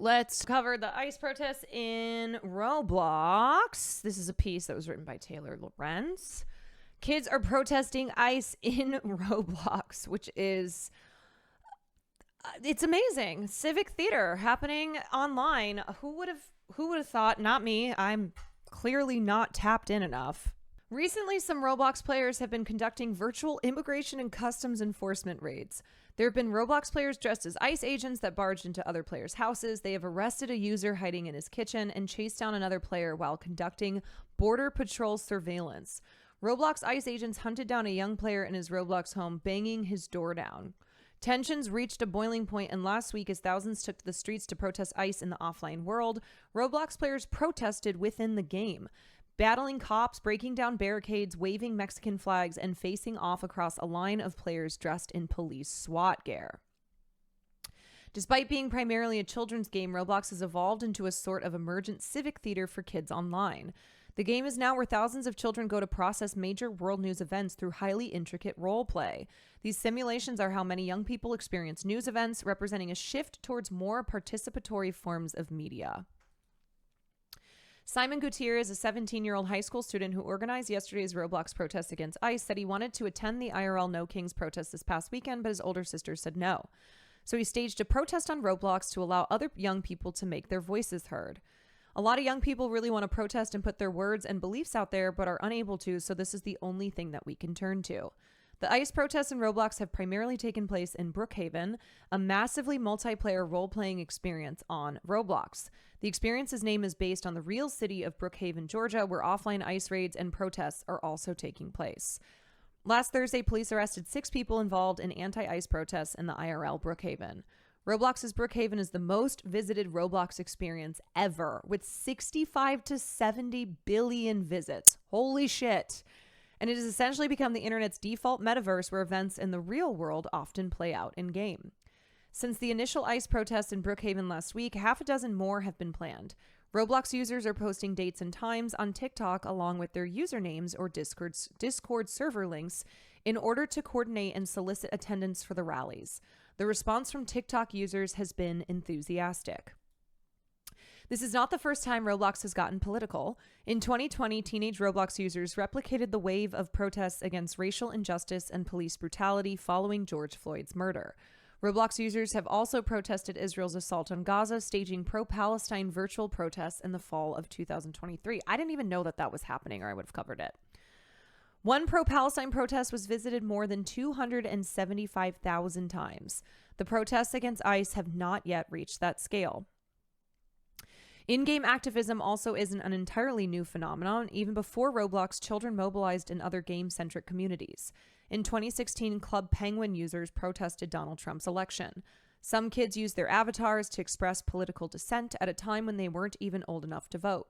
Let's cover the ICE protests in Roblox. This is a piece that was written by Taylor Lorenz. Kids are protesting ICE in Roblox, which is, it's amazing. Civic theater happening online. Who would have thought? Not me. I'm clearly not tapped in enough. Recently, some Roblox players have been conducting virtual immigration and customs enforcement raids. There have been Roblox players dressed as ICE agents that barged into other players' houses. They have arrested a user hiding in his kitchen and chased down another player while conducting border patrol surveillance. Roblox ICE agents hunted down a young player in his Roblox home, banging his door down. Tensions reached a boiling point, and last week, as thousands took to the streets to protest ICE in the offline world, Roblox players protested within the game, battling cops, breaking down barricades, waving Mexican flags, and facing off across a line of players dressed in police SWAT gear. Despite being primarily a children's game, Roblox has evolved into a sort of emergent civic theater for kids online. The game is now where thousands of children go to process major world news events through highly intricate role play. These simulations are how many young people experience news events, representing a shift towards more participatory forms of media. Simon Gutierrez, a 17-year-old high school student who organized yesterday's Roblox protest against ICE, said he wanted to attend the IRL No Kings protest this past weekend, but his older sister said no. So he staged a protest on Roblox to allow other young people to make their voices heard. A lot of young people really want to protest and put their words and beliefs out there, but are unable to, so this is the only thing that we can turn to. The ICE protests in Roblox have primarily taken place in Brookhaven, a massively multiplayer role-playing experience on Roblox. The experience's name is based on the real city of Brookhaven, Georgia, where offline ICE raids and protests are also taking place. Last Thursday, police arrested 6 people involved in anti-ICE protests in the IRL Brookhaven. Roblox's Brookhaven is the most visited Roblox experience ever, with 65 to 70 billion visits. Holy shit. And it has essentially become the internet's default metaverse where events in the real world often play out in-game. Since the initial ICE protests in Brookhaven last week, half a dozen more have been planned. Roblox users are posting dates and times on TikTok along with their usernames or Discord server links in order to coordinate and solicit attendance for the rallies. The response from TikTok users has been enthusiastic. This is not the first time Roblox has gotten political. In 2020, teenage Roblox users replicated the wave of protests against racial injustice and police brutality following George Floyd's murder. Roblox users have also protested Israel's assault on Gaza, staging pro-Palestine virtual protests in the fall of 2023. I didn't even know that was happening, or I would have covered it. One pro-Palestine protest was visited more than 275,000 times. The protests against ICE have not yet reached that scale. In-game activism also isn't an entirely new phenomenon. Even before Roblox, children mobilized in other game-centric communities. In 2016, Club Penguin users protested Donald Trump's election. Some kids used their avatars to express political dissent at a time when they weren't even old enough to vote.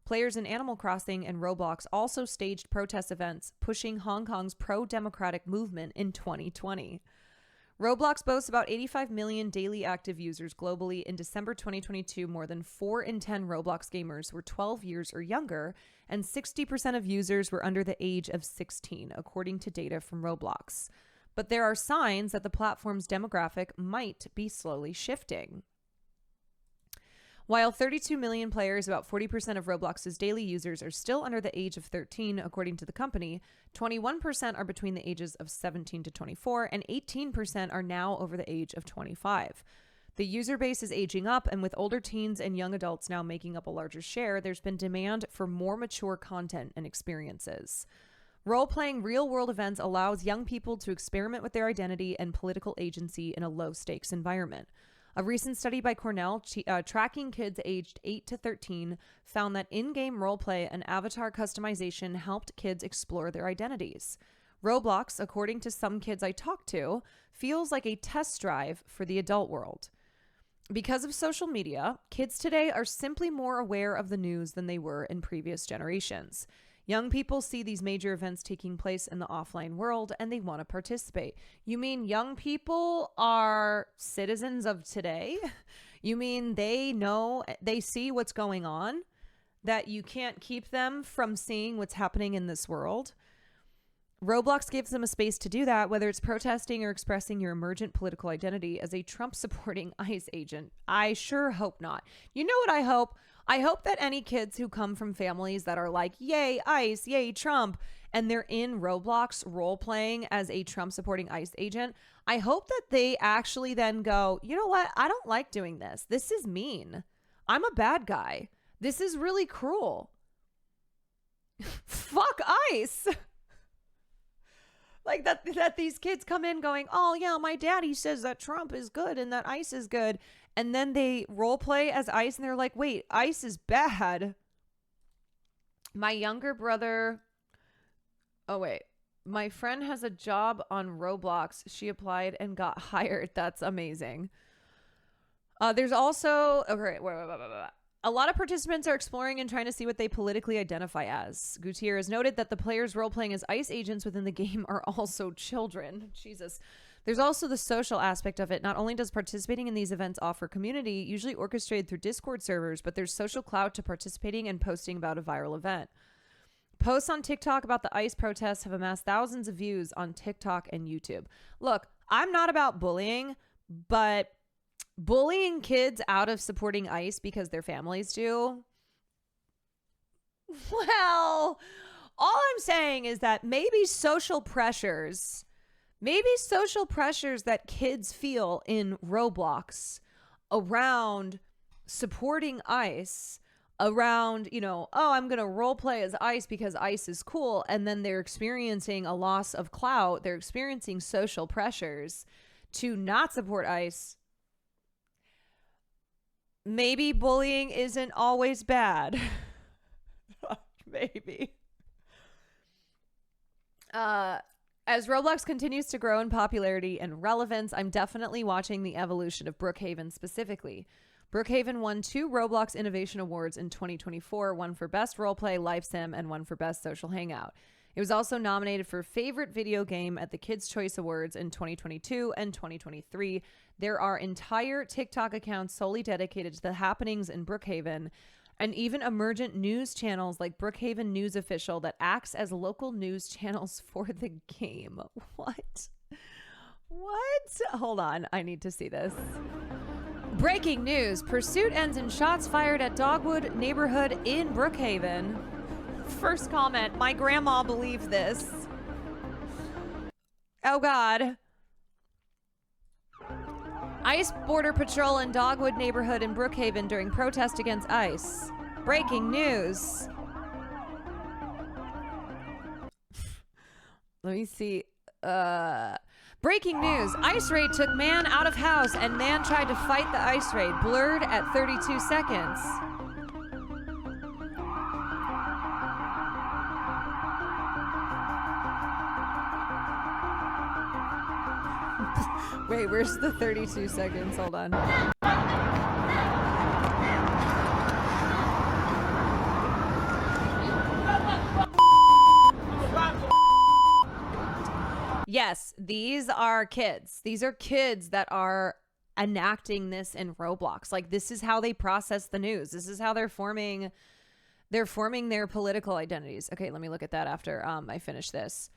Players in Animal Crossing and Roblox also staged protest events, pushing Hong Kong's pro-democratic movement in 2020. Roblox boasts about 85 million daily active users globally. In December 2022, more than 4 in 10 Roblox gamers were 12 years or younger, and 60% of users were under the age of 16, according to data from Roblox. But there are signs that the platform's demographic might be slowly shifting. While 32 million players, about 40% of Roblox's daily users, are still under the age of 13, according to the company, 21% are between the ages of 17 to 24, and 18% are now over the age of 25. The user base is aging up, and with older teens and young adults now making up a larger share, there's been demand for more mature content and experiences. Role-playing real-world events allows young people to experiment with their identity and political agency in a low-stakes environment. A recent study by Cornell tracking kids aged 8 to 13 found that in-game roleplay and avatar customization helped kids explore their identities. Roblox, according to some kids I talked to, feels like a test drive for the adult world. Because of social media, kids today are simply more aware of the news than they were in previous generations. Young people see these major events taking place in the offline world and they want to participate. You mean young people are citizens of today? You mean they see what's going on? That you can't keep them from seeing what's happening in this world? Roblox gives them a space to do that, whether it's protesting or expressing your emergent political identity as a Trump-supporting ICE agent. I sure hope not. You know what I hope? I hope that any kids who come from families that are like, yay, ICE, yay, Trump, and they're in Roblox role-playing as a Trump-supporting ICE agent, I hope that they actually then go, you know what? I don't like doing this. This is mean. I'm a bad guy. This is really cruel. Fuck ICE. Like that these kids come in going, oh yeah, my daddy says that Trump is good and that ICE is good. And then they role play as ICE and they're like, wait, ICE is bad. My younger brother. Oh, wait. My friend has a job on Roblox. She applied and got hired. That's amazing. There's also, okay, wait. A lot of participants are exploring and trying to see what they politically identify as. Gutierrez noted that the players role-playing as ICE agents within the game are also children. Jesus. There's also the social aspect of it. Not only does participating in these events offer community, usually orchestrated through Discord servers, but there's social clout to participating and posting about a viral event. Posts on TikTok about the ICE protests have amassed thousands of views on TikTok and YouTube. Look, I'm not about bullying, but bullying kids out of supporting ICE because their families do, well, all I'm saying is that maybe social pressures that kids feel in Roblox around supporting ICE, around, you know, oh, I'm going to role play as ICE because ICE is cool. And then they're experiencing a loss of clout. They're experiencing social pressures to not support ICE. Maybe bullying isn't always bad. Maybe. As Roblox continues to grow in popularity and relevance, I'm definitely watching the evolution of Brookhaven specifically. Brookhaven won 2 Roblox Innovation Awards in 2024, one for Best Roleplay Life Sim and one for Best Social Hangout. It was also nominated for Favorite Video Game at the Kids' Choice Awards in 2022 and 2023. There are entire TikTok accounts solely dedicated to the happenings in Brookhaven, and even emergent news channels like Brookhaven News Official that acts as local news channels for the game. What? Hold on, I need to see this. Breaking news. Pursuit ends in shots fired at Dogwood neighborhood in Brookhaven. First comment, my grandma believed this. Oh God. ICE Border Patrol in Dogwood neighborhood in Brookhaven during protest against ICE. Breaking news. Let me see. Breaking news. ICE raid took man out of house and man tried to fight the ICE raid. Blurred at 32 seconds. Wait, where's the 32 seconds? Hold on. Yes, these are kids. These are kids that are enacting this in Roblox. Like, this is how they process the news. This is how they're forming their political identities. Okay, let me look at that after I finish this.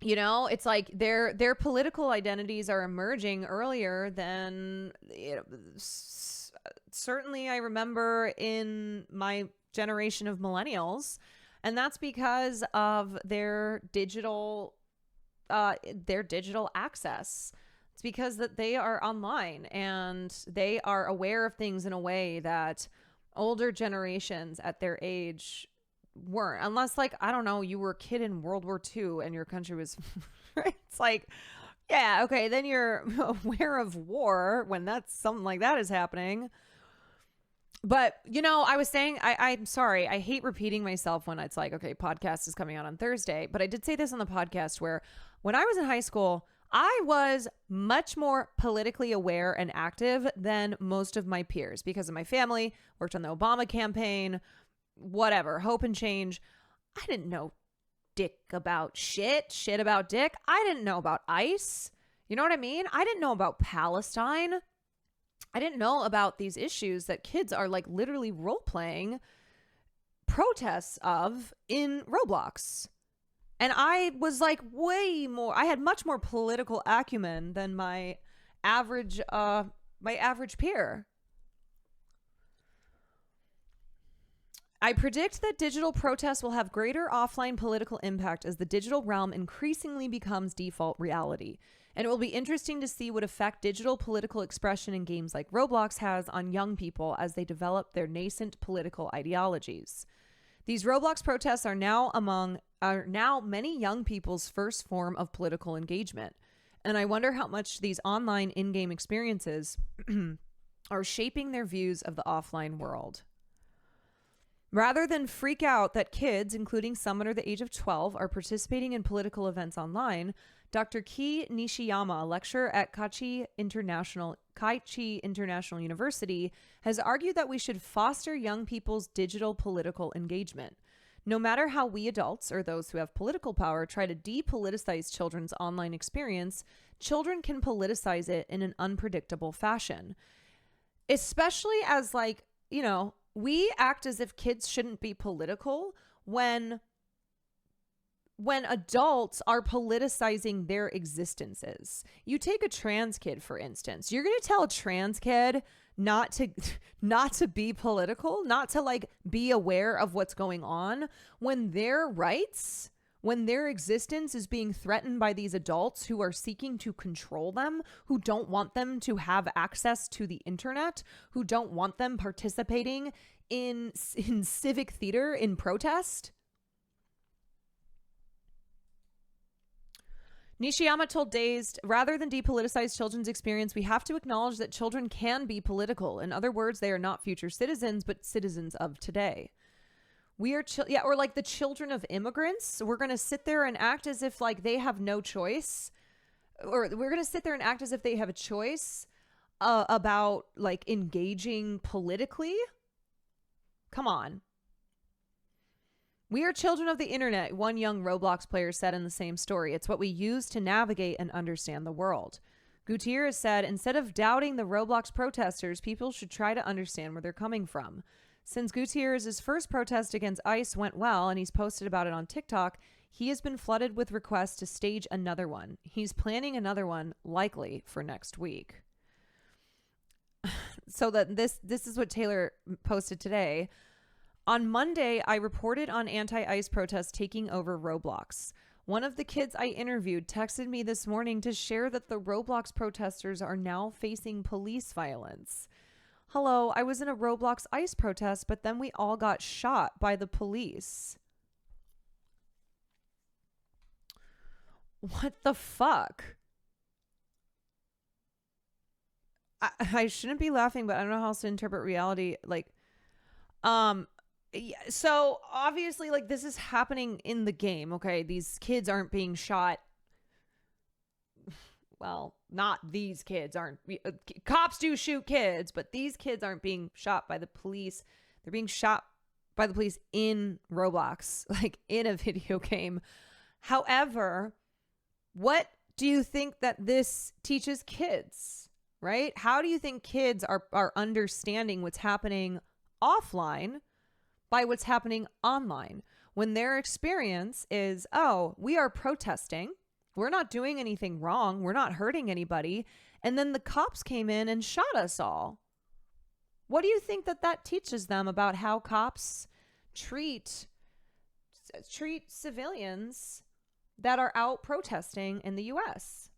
You know, it's like their political identities are emerging earlier than, you know, certainly I remember in my generation of millennials, and that's because of their digital access. It's because that they are online and they are aware of things in a way that older generations at their age weren't, unless, like, I don't know, you were a kid in World War II and your country was it's like, yeah, okay, then you're aware of war when that's something like that is happening. But, you know, I was saying, I'm sorry, I hate repeating myself when it's like, okay, podcast is coming out on Thursday, but I did say this on the podcast where when I was in high school, I was much more politically aware and active than most of my peers because of my family, worked on the Obama campaign, whatever, hope and change. I didn't know dick about shit about dick. I didn't know about ICE. You know what I mean? I didn't know about Palestine. I didn't know about these issues that kids are like literally role playing protests of in Roblox. And I was like I had much more political acumen than my average peer. I predict that digital protests will have greater offline political impact as the digital realm increasingly becomes default reality. And it will be interesting to see what effect digital political expression in games like Roblox has on young people as they develop their nascent political ideologies. These Roblox protests are now many young people's first form of political engagement. And I wonder how much these online in-game experiences are shaping their views of the offline world. Rather than freak out that kids, including some under the age of 12, are participating in political events online, Dr. Ki Nishiyama, a lecturer at Kaichi International University, has argued that we should foster young people's digital political engagement. No matter how we adults, or those who have political power, try to depoliticize children's online experience, children can politicize it in an unpredictable fashion. Especially as, like, you know, we act as if kids shouldn't be political when adults are politicizing their existences. You take a trans kid, for instance. You're going to tell a trans kid not to be political, not to like be aware of what's going on when their rights, when their existence is being threatened by these adults who are seeking to control them, who don't want them to have access to the internet, who don't want them participating in civic theater in protest. Nishiyama told Dazed, rather than depoliticize children's experience, we have to acknowledge that children can be political. In other words, they are not future citizens, but citizens of today. We are, or like the children of immigrants. We're going to sit there and act as if like they have no choice, or we're going to sit there and act as if they have a choice about like engaging politically. Come on. We are children of the internet, one young Roblox player said in the same story. It's what we use to navigate and understand the world. Gutierrez said, instead of doubting the Roblox protesters, people should try to understand where they're coming from. Since Gutierrez's first protest against ICE went well, and he's posted about it on TikTok, he has been flooded with requests to stage another one. He's planning another one, likely for next week. So that this is what Taylor posted today. On Monday, I reported on anti-ICE protests taking over Roblox. One of the kids I interviewed texted me this morning to share that the Roblox protesters are now facing police violence. Hello, I was in a Roblox ICE protest, but then we all got shot by the police. What the fuck? I shouldn't be laughing, but I don't know how else to interpret reality. Like, so obviously, like, this is happening in the game. Okay, these kids aren't being shot. Well, not these kids aren't. Cops do shoot kids, but these kids aren't being shot by the police. They're being shot by the police in Roblox, like in a video game. However, what do you think that this teaches kids? Right? How do you think kids are understanding what's happening offline by what's happening online when their experience is, oh, we are protesting. We're not doing anything wrong. We're not hurting anybody. And then the cops came in and shot us all. What do you think that teaches them about how cops treat civilians that are out protesting in the U.S.?